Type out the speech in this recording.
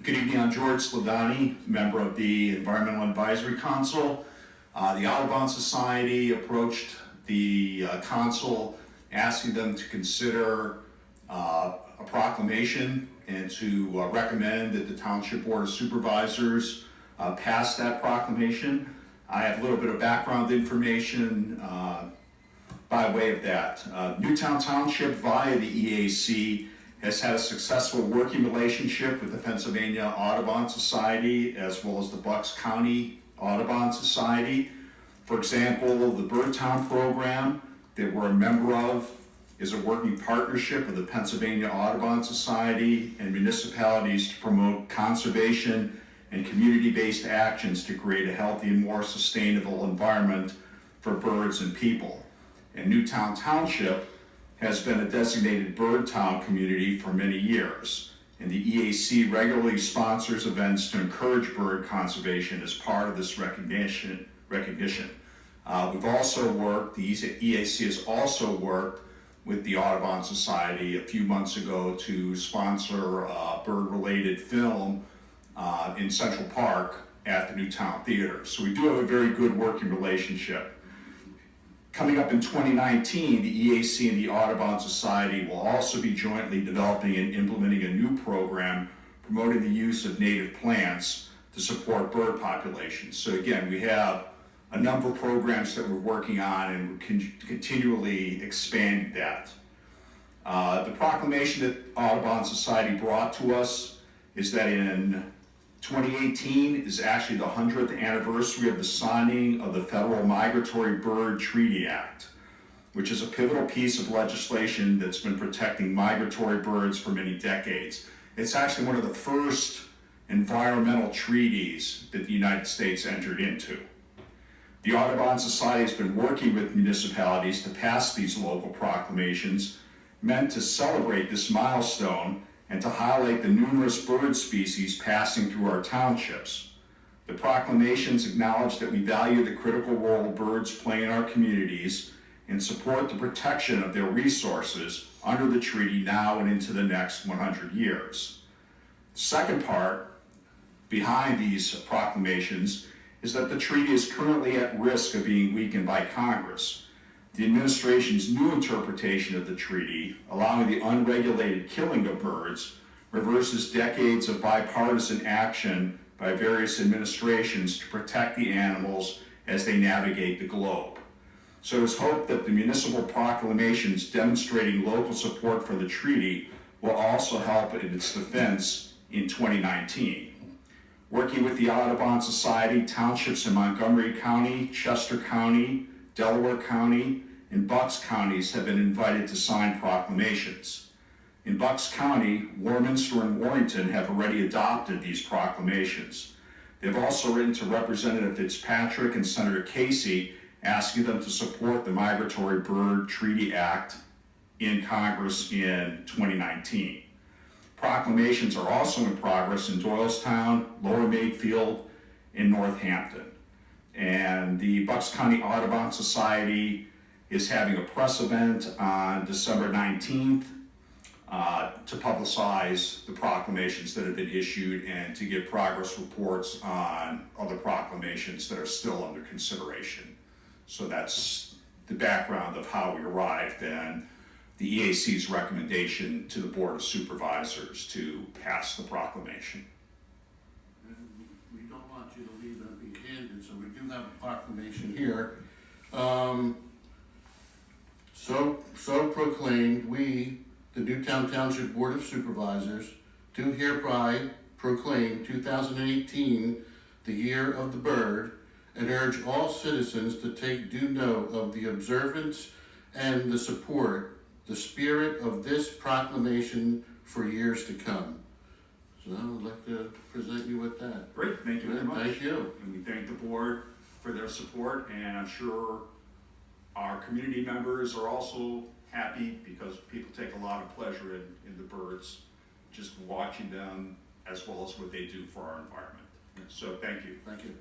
Good evening, I'm George Skladany, member of the Environmental Advisory Council. The Audubon Society approached the council asking them to consider a proclamation and to recommend that the Township Board of Supervisors pass that proclamation. I have a little bit of background information by way of that. Newtown Township via the EAC has had a successful working relationship with the Pennsylvania Audubon Society as well as the Bucks County Audubon Society. For example, the Birdtown program that we're a member of is a working partnership with the Pennsylvania Audubon Society and municipalities to promote conservation and community-based actions to create a healthy and more sustainable environment for birds and people. And Newtown Township has been a designated bird town community for many years, and the EAC regularly sponsors events to encourage bird conservation as part of this recognition. We've also worked, the EAC has also worked with the Audubon Society a few months ago to sponsor a bird-related film in Central Park at the Newtown Theater. So we do have a very good working relationship. Coming up in 2019, the EAC and the Audubon Society will also be jointly developing and implementing a new program promoting the use of native plants to support bird populations. So again, we have a number of programs that we're working on and we're continually expanding that. The proclamation that Audubon Society brought to us is that in 2018 is actually the 100th anniversary of the signing of the Federal Migratory Bird Treaty Act, which is a pivotal piece of legislation that's been protecting migratory birds for many decades. It's actually one of the first environmental treaties that the United States entered into. The Audubon Society has been working with municipalities to pass these local proclamations meant to celebrate this milestone and to highlight the numerous bird species passing through our townships. The proclamations acknowledge that we value the critical role birds play in our communities and support the protection of their resources under the treaty now and into the next 100 years. The second part behind these proclamations is that the treaty is currently at risk of being weakened by Congress. The administration's new interpretation of the treaty, allowing the unregulated killing of birds, reverses decades of bipartisan action by various administrations to protect the animals as they navigate the globe. So it is hoped that the municipal proclamations demonstrating local support for the treaty will also help in its defense in 2019. Working with the Audubon Society, townships in Montgomery County, Chester County, Delaware County, and Bucks counties have been invited to sign proclamations. In Bucks County, Warminster and Warrington have already adopted these proclamations. They've also written to Representative Fitzpatrick and Senator Casey asking them to support the Migratory Bird Treaty Act in Congress in 2019. Proclamations are also in progress in Doylestown, Lower Makefield, and Northampton. And the Bucks County Audubon Society is having a press event on December 19th to publicize the proclamations that have been issued and to give progress reports on other proclamations that are still under consideration. So that's the background of how we arrived in the EAC's recommendation to the Board of Supervisors to pass the proclamation. We don't want you to leave empty-handed, so we do have a proclamation here. So proclaimed, we, the Newtown Township Board of Supervisors, do hereby proclaim 2018 the Year of the Bird, and urge all citizens to take due note of the observance and the support, the spirit of this proclamation for years to come. So I would like to present you with that. Great, thank you very much. Thank you. And we thank the board for their support, and I'm sure our community members are also happy because people take a lot of pleasure in the birds, just watching them as well as what they do for our environment. So thank you. Thank you.